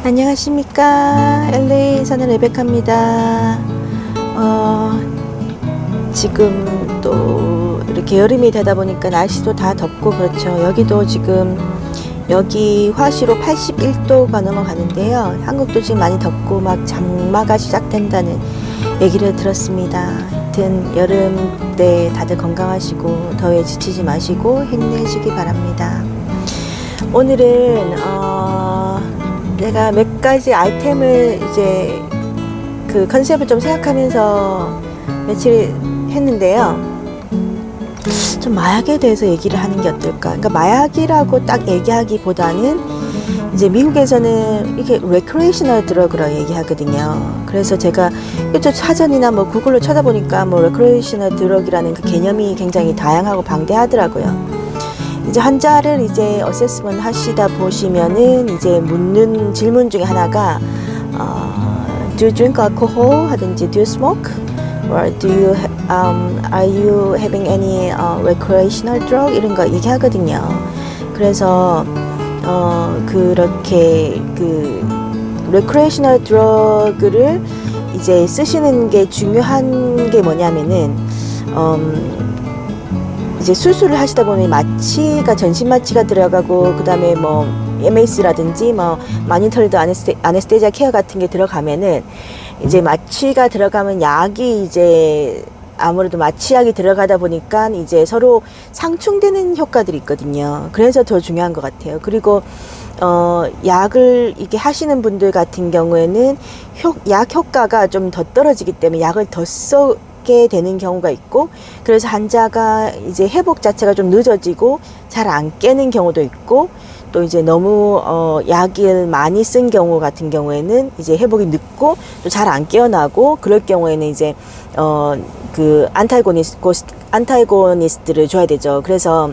안녕하십니까. LA 사는 레베카입니다. 지금 또 이렇게 여름이 되다 보니까 날씨도 다 덥고 그렇죠. 여기도 지금 여기 화씨로 81도가 넘어가는데요. 한국도 지금 많이 덥고 막 장마가 시작된다는 얘기를 들었습니다. 하여튼 여름 때 다들 건강하시고 더위에 지치지 마시고 힘내시기 바랍니다. 오늘은 내가 몇 가지 아이템을 이제 그 컨셉을 좀 생각하면서 며칠 했는데요. 좀 마약에 대해서 얘기를 하는 게 어떨까? 그러니까 마약이라고 딱 얘기하기보다는 이제 미국에서는 이렇게 레크레이셔널 드러그라고 얘기하거든요. 그래서 제가 이쪽 사전이나 뭐 구글로 찾아보니까 뭐 레크레이셔널 드러그라는 그 개념이 굉장히 다양하고 방대하더라고요. 이제 환자를 이제 어세스먼트 하시다 보시면은 이제 묻는 질문 중에 하나가 Do you drink alcohol? 하든지 Do you smoke? Or do you are you having any recreational drug? 이런 거 얘기하거든요. 그래서 그렇게 그 recreational drug를 이제 쓰시는 게 중요한 게 뭐냐면은 이제 수술을 하시다 보면 마취가 전신 마취가 들어가고 그 다음에 뭐 MAC라든지 뭐 마니터리드 아네스테지아 케어 같은 게 들어가면은 이제 마취가 들어가면 약이 이제 아무래도 마취약이 들어가다 보니까 이제 서로 상충되는 효과들이 있거든요. 그래서 더 중요한 것 같아요. 그리고 약을 이렇게 하시는 분들 같은 경우에는 약 효과가 좀 더 떨어지기 때문에 약을 더 게 되는 경우가 있고, 그래서 환자가 이제 회복 자체가 좀 늦어지고 잘 안 깨는 경우도 있고, 또 이제 너무 약을 많이 쓴 경우 같은 경우에는 이제 회복이 늦고 또 잘 안 깨어나고, 그럴 경우에는 이제 그 안타이고니스트를 줘야 되죠. 그래서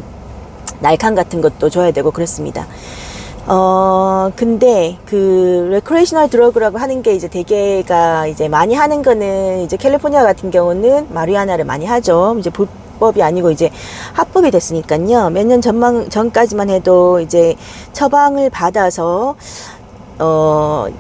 날칸 같은 것도 줘야 되고 그렇습니다. 근데 그 레크레이셔널 드러그라고 하는 게 이제 대개가 이제 많이 하는 거는 이제 캘리포니아 같은 경우는 마리아나를 많이 하죠. 이제 불법이 아니고 이제 합법이 됐으니까요. 몇 년 전까지만 해도 이제 처방을 받아서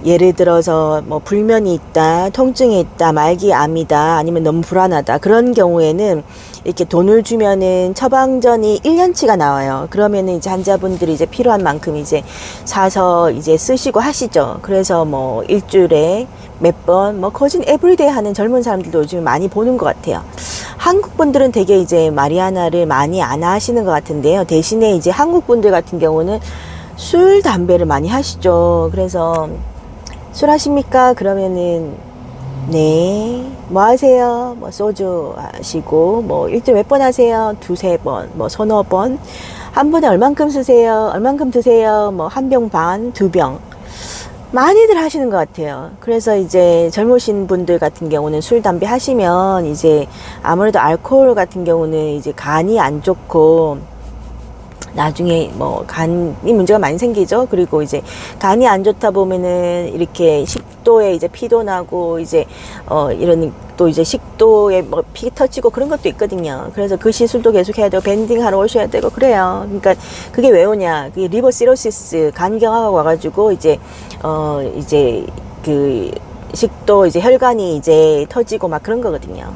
예를 들어서 뭐 불면이 있다, 통증이 있다, 말기암이다, 아니면 너무 불안하다, 그런 경우에는 이렇게 돈을 주면은 처방전이 1년치가 나와요. 그러면은 이제 환자분들이 이제 필요한 만큼 이제 사서 이제 쓰시고 하시죠. 그래서 뭐 일주일에 몇 번, 뭐 거진 에브리데이 하는 젊은 사람들도 요즘 많이 보는 것 같아요. 한국 분들은 되게 이제 마리아나를 많이 안 하시는 것 같은데요. 대신에 이제 한국 분들 같은 경우는 술, 담배를 많이 하시죠. 그래서 술 하십니까? 그러면은 네, 뭐 하세요? 뭐 소주 하시고, 뭐 일주일에 몇 번 하세요? 두세 번, 뭐 서너 번. 한 번에 얼만큼 쓰세요? 얼만큼 드세요? 뭐 한 병 반, 두 병. 많이들 하시는 것 같아요. 그래서 이제 젊으신 분들 같은 경우는 술, 담배 하시면 이제 아무래도 알코올 같은 경우는 이제 간이 안 좋고, 나중에 뭐 간이 문제가 많이 생기죠. 그리고 이제 간이 안 좋다 보면은 이렇게 식도에 이제 피도 나고 이제 이런 또 이제 식도에 뭐 피 터지고 그런 것도 있거든요. 그래서 그 시술도 계속 해야 되고 밴딩 하러 오셔야 되고 그래요. 그러니까 그게 왜 오냐? 그게 리버 시로시스, 간경화가 와가지고 이제 그 식도 이제 혈관이 이제 터지고 막 그런 거거든요.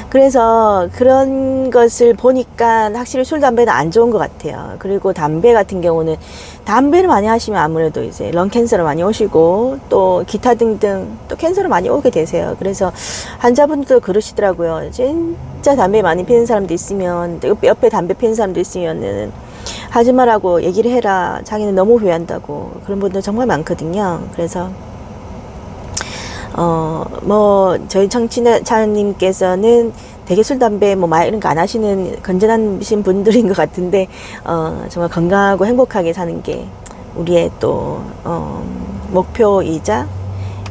그래서 그런 것을 보니까 확실히 술, 담배는 안 좋은 것 같아요. 그리고 담배 같은 경우는 담배를 많이 하시면 아무래도 이제 런 캔서를 많이 오시고 또 기타 등등 또 캔서를 많이 오게 되세요. 그래서 환자분들도 그러시더라고요. 진짜 담배 많이 피는 사람도 있으면, 옆에 담배 피는 사람도 있으면은 하지 말라고 얘기를 해라. 자기는 너무 후회한다고. 그런 분들 정말 많거든요. 그래서 뭐 저희 청취자님께서는 되게 술, 담배, 뭐 마약 이런 거 안 하시는 건전하신 분들인 것 같은데 정말 건강하고 행복하게 사는 게 우리의 또 목표이자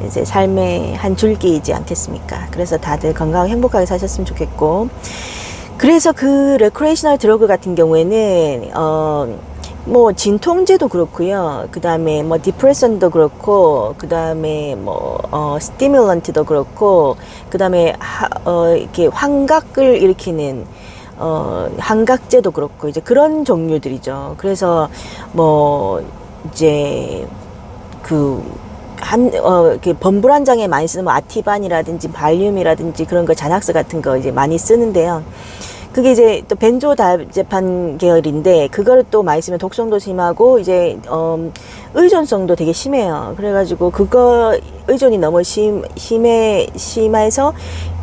이제 삶의 한 줄기이지 않겠습니까? 그래서 다들 건강하게 행복하게 사셨으면 좋겠고, 그래서 그 레크레이셔널 드러그 같은 경우에는 뭐 진통제도 그렇고요. 그 다음에 뭐 디프레션도 그렇고, 그 다음에 뭐 스티뮬런트도 그렇고, 그 다음에 이렇게 환각을 일으키는 환각제도 그렇고 이제 그런 종류들이죠. 그래서 뭐 이제 그 이렇게 범불 한 장에 많이 쓰는 뭐 아티반이라든지 발륨이라든지 그런 거 잔악스 같은 거 이제 많이 쓰는데요. 그게 이제 또 벤조다이제판 계열인데 그거를 또 많이 쓰면 독성도 심하고 이제 의존성도 되게 심해요. 그래가지고 그거 의존이 너무 심해서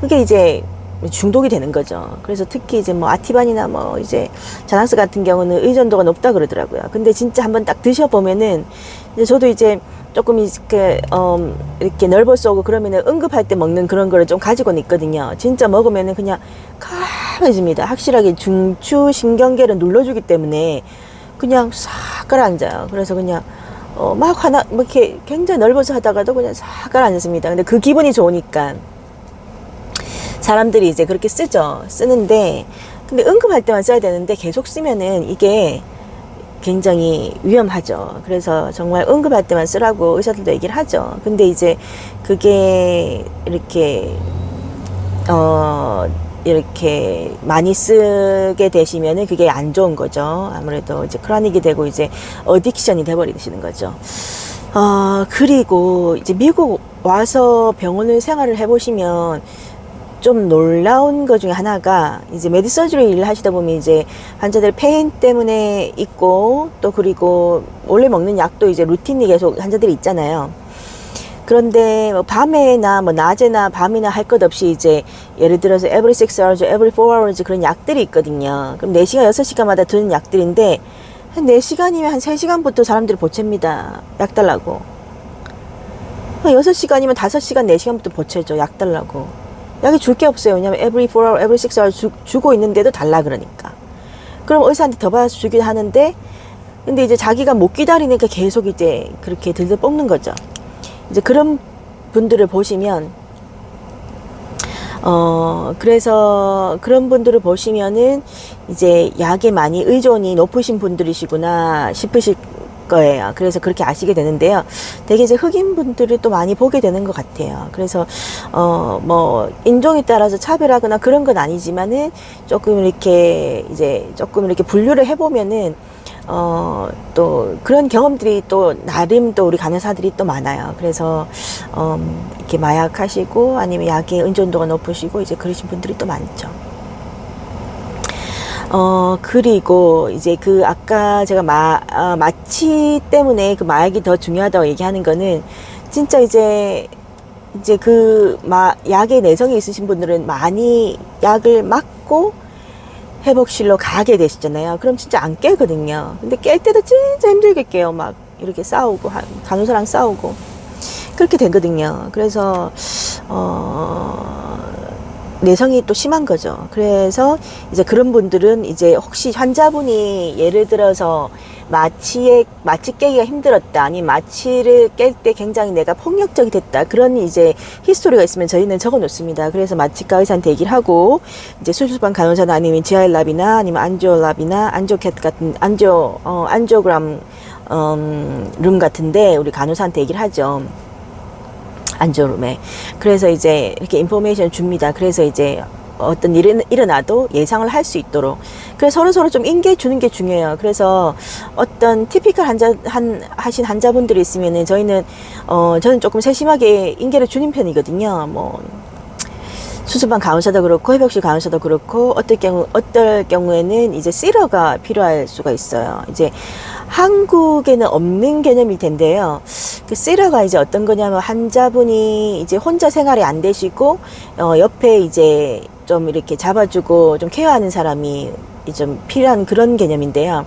그게 이제 중독이 되는 거죠. 그래서 특히 이제 뭐 아티반이나 뭐 이제 잔악스 같은 경우는 의존도가 높다 그러더라고요. 근데 진짜 한번 딱 드셔보면은 이제 저도 이제 조금 이렇게 넓어 쏘고 그러면은 응급할 때 먹는 그런 거를 좀 가지고는 있거든요. 진짜 먹으면은 그냥 가만해집니다. 확실하게 중추 신경계를 눌러주기 때문에 그냥 싹 가라앉아요. 그래서 그냥 막 이렇게 굉장히 넓어서 하다가도 그냥 싹 가라앉습니다. 근데 그 기분이 좋으니까 사람들이 이제 그렇게 쓰는데 근데 응급할 때만 써야 되는데 계속 쓰면은 이게 굉장히 위험하죠. 그래서 정말 응급할 때만 쓰라고 의사들도 얘기를 하죠. 근데 이제 그게 이렇게 많이 쓰게 되시면은 그게 안 좋은 거죠. 아무래도 이제 크로닉이 되고 이제 어딕션이 돼버리시는 거죠. 그리고 이제 미국 와서 병원을 생활을 해보시면 좀 놀라운 것 중에 하나가 이제 메디서저리 일을 하시다 보면 이제 환자들 페인 때문에 있고 또 그리고 원래 먹는 약도 이제 루틴이 계속 환자들이 있잖아요. 그런데 뭐 밤에나 뭐 낮에나 밤이나 할 것 없이 이제 예를 들어서 every 6 hours, every 4 hours 그런 약들이 있거든요. 그럼 4시간, 6시간마다 드는 약들인데 한 4시간이면 한 3시간부터 사람들이 보채입니다. 약 달라고. 6시간이면 5시간, 4시간부터 보채죠. 약 달라고. 약이 줄 게 없어요. 왜냐면 every 4 hour, every 6 hour 주고 있는데도 달라 그러니까. 그럼 의사한테 더 받아서 주긴 하는데 근데 이제 자기가 못 기다리니까 계속 이제 그렇게 들들 뽑는 거죠. 이제 그런 분들을 보시면 그래서 그런 분들을 보시면은 이제 약에 많이 의존이 높으신 분들이시구나 싶으실 거예요. 그래서 그렇게 아시게 되는데요. 되게 이제 흑인 분들을 또 많이 보게 되는 것 같아요. 그래서 뭐 인종에 따라서 차별하거나 그런 건 아니지만은 조금 이렇게 분류를 해보면은 또 그런 경험들이 또 나름 또 우리 간호사들이 또 많아요. 그래서 이렇게 마약 하시고 아니면 약의 의존도가 높으시고 이제 그러신 분들이 또 많죠. 그리고 이제 그 아까 제가 마취 때문에 그 마약이 더 중요하다고 얘기하는 거는 진짜 이제 그 약에 내성이 있으신 분들은 많이 약을 맞고 회복실로 가게 되시잖아요. 그럼 진짜 안 깨거든요. 근데 깰 때도 진짜 힘들게 깨요. 막 이렇게 싸우고 간호사랑 싸우고 그렇게 되거든요. 그래서 내성이 또 심한 거죠. 그래서 이제 그런 분들은 이제 혹시 환자분이 예를 들어서 마취 깨기가 힘들었다, 아니 마취를 깰 때 굉장히 내가 폭력적이 됐다, 그런 이제 히스토리가 있으면 저희는 적어 놓습니다. 그래서 마취과 의사한테 얘기를 하고 이제 수술방 간호사나 아니면 GI랍이나 아니면 안지오랍이나 안지오캣 같은 안지오그램 룸 같은데 우리 간호사한테 얘기를 하죠. 안조룸에. 그래서 이제 이렇게 인포메이션 줍니다. 그래서 이제 어떤 일이 일어나도 예상을 할 수 있도록. 그래서 서로 좀 인계 주는 게 중요해요. 그래서 어떤 티피컬 하신 환자분들이 있으면은 저는 조금 세심하게 인계를 주는 편이거든요. 뭐 수술방 간호사도 그렇고 회복실 간호사도 그렇고 어떨 경우에는 이제 시러가 필요할 수가 있어요. 이제 한국에는 없는 개념일 텐데요. 그 시러가 이제 어떤 거냐면 환자분이 이제 혼자 생활이 안 되시고 옆에 이제 좀 이렇게 잡아주고 좀 케어하는 사람이 좀 필요한 그런 개념인데요.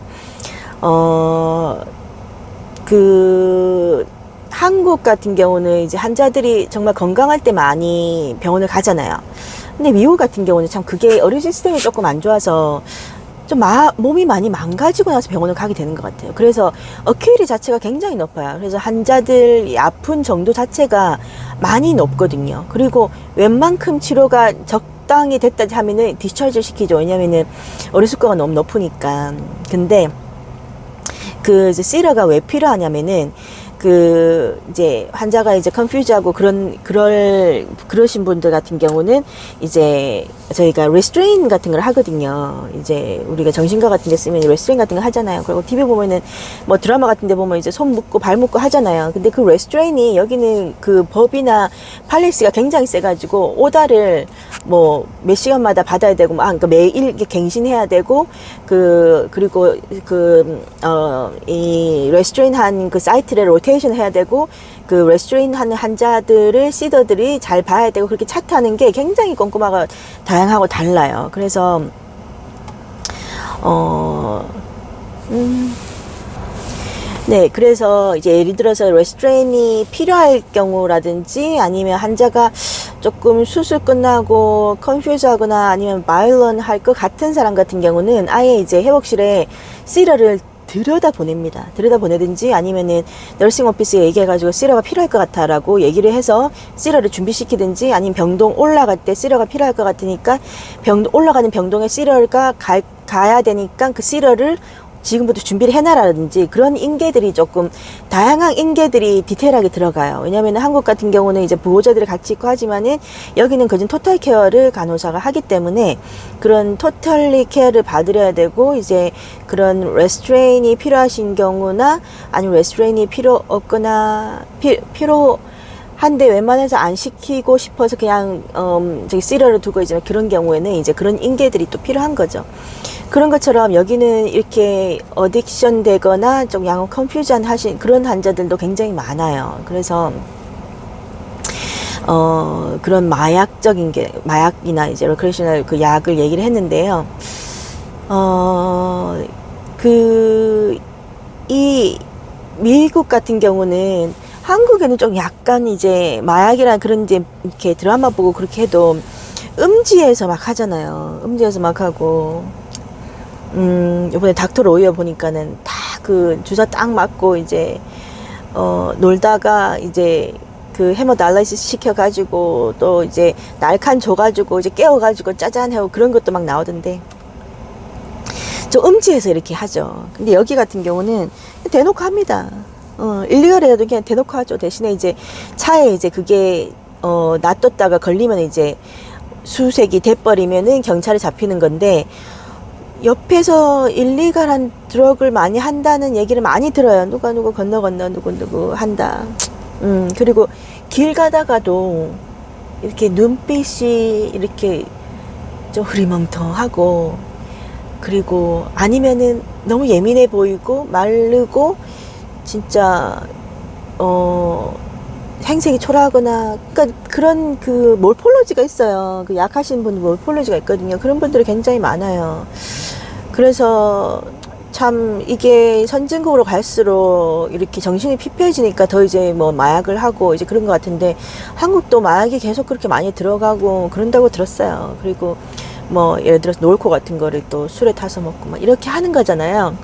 한국 같은 경우는 이제 환자들이 정말 건강할 때 많이 병원을 가잖아요. 근데 미국 같은 경우는 참 그게 의료 시스템이 조금 안 좋아서 좀 몸이 많이 망가지고 나서 병원을 가게 되는 것 같아요. 그래서 어큐리 자체가 굉장히 높아요. 그래서 환자들이 아픈 정도 자체가 많이 높거든요. 그리고 웬만큼 치료가 적당히 됐다 하면은 디스차지 시키죠. 왜냐면은 어리숙가가 너무 높으니까. 근데 그 시러가 왜 필요하냐면은 이제 환자가 이제 컨퓨즈하고 그러신 분들 같은 경우는 이제 저희가 레스트레인 같은 걸 하거든요. 이제 우리가 정신과 같은 데 쓰면 레스트레인 같은 거 하잖아요. 그리고 TV 보면은 뭐 드라마 같은 데 보면 이제 손 묶고 발 묶고 하잖아요. 근데 그 레스트레인이 여기는 그 법이나 팔레스가 굉장히 세가지고 오다를 뭐 몇 시간마다 받아야 되고, 그러니까 매일 이렇게 갱신해야 되고, 그리고 이 레스트레인 한 그 사이트를 로테이션 해야 되고, 그 레스트레인 하는 환자들을 시더들이 잘 봐야 되고, 그렇게 차트하는 게 굉장히 꼼꼼하고 다양하고 달라요. 그래서 네, 그래서 이제 예를 들어서 레스트레인이 필요할 경우라든지 아니면 환자가 조금 수술 끝나고 컨퓨즈하거나 아니면 바이올런 할 것 같은 사람 같은 경우는 아예 이제 회복실에 시러를 들여다 보냅니다. 들여다 보내든지 아니면은 너싱 오피스에 얘기해가지고 시러가 필요할 것 같아라고 얘기를 해서 시러를 준비시키든지, 아니면 병동 올라갈 때 시러가 필요할 것 같으니까 올라가는 병동에 시러가 가야 되니까 그 시러를 지금부터 준비를 해놔라든지, 그런 인계들이 조금 다양한 인계들이 디테일하게 들어가요. 왜냐하면 한국 같은 경우는 이제 보호자들이 같이 있고 하지만은 여기는 그전 토탈 케어를 간호사가 하기 때문에 그런 토탈리 케어를 받으려야 되고, 이제 그런 레스트레인이 필요하신 경우나 아니면 레스트레인이 필요 없거나 한데 웬만해서 안 시키고 싶어서 그냥 저기 시러를 두고 이제 그런 경우에는 이제 그런 인계들이 또 필요한 거죠. 그런 것처럼 여기는 이렇게 어딕션 되거나 좀 양호 컨퓨전 하신 그런 환자들도 굉장히 많아요. 그래서 그런 마약이나 이제 레크레이셔널 그 약을 얘기를 했는데요. 이 미국 같은 경우는, 한국에는 좀 약간 이제 마약이란 그런 이제 이렇게 드라마 보고 그렇게 해도 음지에서 막 하잖아요. 음지에서 막 하고, 이번에 닥터 로이어 보니까는 다 그 주사 딱 맞고 이제, 놀다가 이제 그 헤모달라이시스 시켜가지고 또 이제 날칸 줘가지고 이제 깨워가지고 짜잔 하고 그런 것도 막 나오던데, 저 음지에서 이렇게 하죠. 근데 여기 같은 경우는 대놓고 합니다. 일리갈이라도 그냥 대놓고 하죠. 대신에 이제 차에 이제 그게 놔뒀다가 걸리면 이제 수색이 돼버리면은 경찰에 잡히는 건데, 옆에서 일리갈한 드럭을 많이 한다는 얘기를 많이 들어요. 누가 건너 누구 한다. 그리고 길 가다가도 이렇게 눈빛이 이렇게 좀 흐리멍텅하고, 그리고 아니면은 너무 예민해 보이고 마르고 진짜 행색이 초라하거나, 그러니까 그런 그 몰폴로지가 있어요. 그 약하신 분들 몰폴로지가 있거든요. 그런 분들이 굉장히 많아요. 그래서 참 이게 선진국으로 갈수록 이렇게 정신이 피폐해지니까 더 이제 뭐 마약을 하고 이제 그런 것 같은데, 한국도 마약이 계속 그렇게 많이 들어가고 그런다고 들었어요. 그리고 뭐 예를 들어서 놀코 같은 거를 또 술에 타서 먹고 막 이렇게 하는 거잖아요.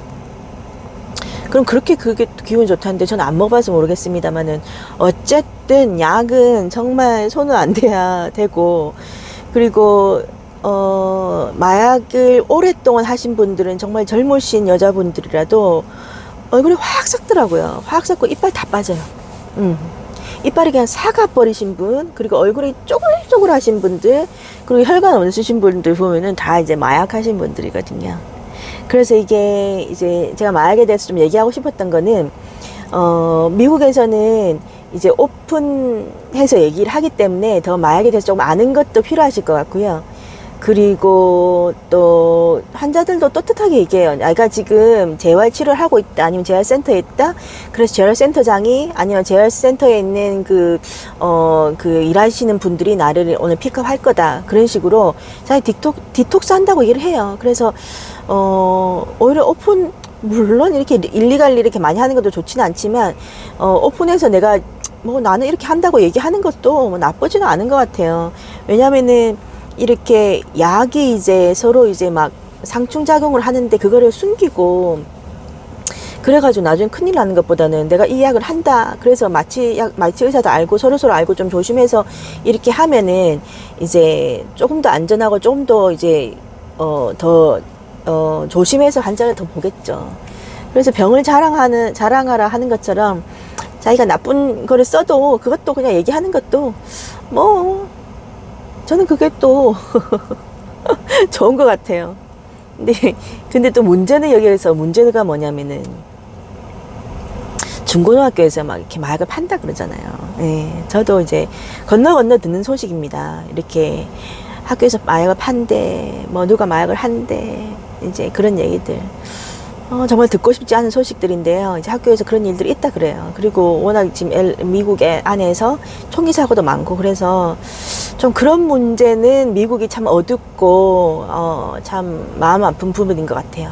그럼 그렇게 그게 기분 좋다는데 저는 안 먹어봐서 모르겠습니다만은, 어쨌든 약은 정말 손은 안 대야 되고, 그리고 마약을 오랫동안 하신 분들은 정말 젊으신 여자분들이라도 얼굴이 확 썩더라고요. 확 썩고 이빨 다 빠져요. 이빨이 그냥 사가 버리신 분, 그리고 얼굴이 쪼글쪼글 하신 분들, 그리고 혈관 없으신 분들 보면은 다 이제 마약 하신 분들이거든요. 그래서 이게 이제 제가 마약에 대해서 좀 얘기하고 싶었던 거는, 미국에서는 이제 오픈해서 얘기를 하기 때문에 더 마약에 대해서 조금 아는 것도 필요하실 것 같고요. 그리고 또 환자들도 떳떳하게 얘기해요. 내가 지금 재활 치료를 하고 있다, 아니면 재활센터에 있다. 그래서 재활센터장이 아니면 재활센터에 있는 그 일하시는 분들이 나를 오늘 픽업할 거다. 그런 식으로 자기 디톡스 한다고 얘기를 해요. 그래서 오히려 물론 이렇게 일리갈리 이렇게 많이 하는 것도 좋지는 않지만, 오픈해서 내가 뭐 나는 이렇게 한다고 얘기하는 것도 뭐 나쁘지는 않은 것 같아요. 왜냐면은 이렇게 약이 이제 서로 이제 막 상충작용을 하는데 그거를 숨기고 그래가지고 나중에 큰일 나는 것보다는 내가 이 약을 한다. 그래서 마취 의사도 알고 서로 알고 좀 조심해서 이렇게 하면은 이제 조금 더 안전하고 조금 더 이제 조심해서 환자를 더 보겠죠. 그래서 병을 자랑하라 하는 것처럼 자기가 나쁜 거를 써도 그것도 그냥 얘기하는 것도 뭐 저는 그게 또 좋은 것 같아요. 근데 또 문제는 여기에서 문제가 뭐냐면은 중고등학교에서 막 이렇게 마약을 판다 그러잖아요. 예, 저도 이제 건너 듣는 소식입니다. 이렇게 학교에서 마약을 판대, 뭐 누가 마약을 한대, 이제 그런 얘기들. 정말 듣고 싶지 않은 소식들인데요. 이제 학교에서 그런 일들이 있다 그래요. 그리고 워낙 지금 미국의 안에서 총기 사고도 많고 그래서 좀 그런 문제는 미국이 참 어둡고 참 마음 아픈 부분인 것 같아요.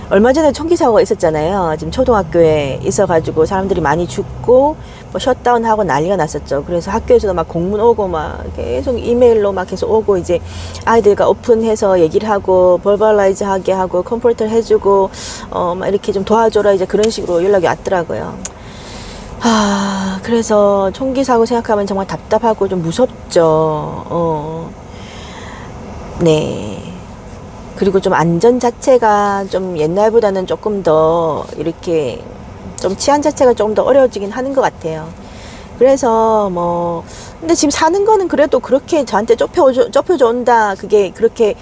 얼마 전에 총기 사고가 있었잖아요. 지금 초등학교에 있어가지고 사람들이 많이 죽고 뭐 셧다운하고 난리가 났었죠. 그래서 학교에서도 막 공문 오고 막 계속 이메일로 막 계속 오고 이제 아이들과 오픈해서 얘기를 하고 벌벌라이즈 하게 하고 컴포트를 해주고 막 이렇게 좀 도와줘라 이제 그런 식으로 연락이 왔더라고요. 그래서 총기 사고 생각하면 정말 답답하고 좀 무섭죠. 네. 그리고 좀 안전 자체가 좀 옛날보다는 조금 더 이렇게 좀 치안 자체가 조금 더 어려워지긴 하는 것 같아요. 그래서 뭐 근데 지금 사는 거는 그래도 그렇게 저한테 좁혀준다 그게 그렇게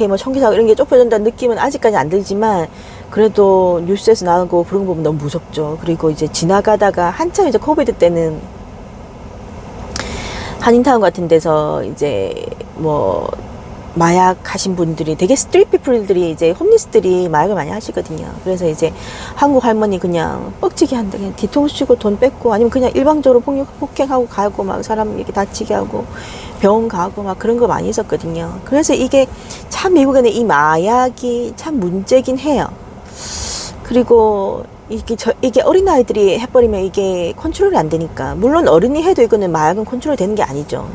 뭐 총기 사고 이런 게 좁혀준다는 느낌은 아직까지 안 들지만 그래도 뉴스에서 나오고 그런 거 보면 너무 무섭죠. 그리고 이제 지나가다가 한참 이제 코비드 때는 한인타운 같은 데서 이제 뭐 마약 하신 분들이 되게 스트리트 피플들이 이제 홈리스들이 마약을 많이 하시거든요. 그래서 이제 한국 할머니 그냥 뻑치게 한다. 그냥 뒤통수 치고 돈 뺏고 아니면 그냥 일방적으로 폭행하고 가고 막 사람 이렇게 다치게 하고 병원 가고 막 그런 거 많이 있었거든요. 그래서 이게 참 미국에는 이 마약이 참 문제긴 해요. 그리고 이게 어린아이들이 해버리면 이게 컨트롤이 안 되니까. 물론 어른이 해도 이거는 마약은 컨트롤 되는 게 아니죠.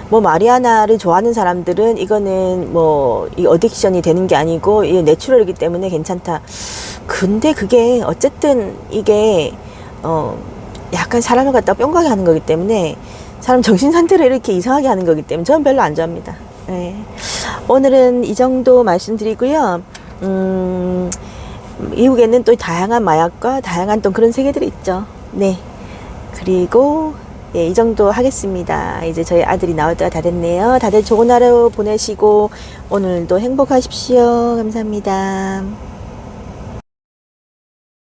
뭐 마리아나를 좋아하는 사람들은 이거는 뭐 이 어딕션이 되는 게 아니고 이게 내추럴이기 때문에 괜찮다. 근데 그게 어쨌든 이게 약간 사람을 갖다 뿅가게 하는 거기 때문에 사람 정신 상태를 이렇게 이상하게 하는 거기 때문에 저는 별로 안 좋아합니다. 네. 오늘은 이 정도 말씀드리고요. 미국에는 또 다양한 마약과 다양한 또 그런 세계들이 있죠. 네. 그리고 예, 이 정도 하겠습니다. 이제 저희 아들이 나올 때가 다 됐네요. 다들 좋은 하루 보내시고 오늘도 행복하십시오. 감사합니다.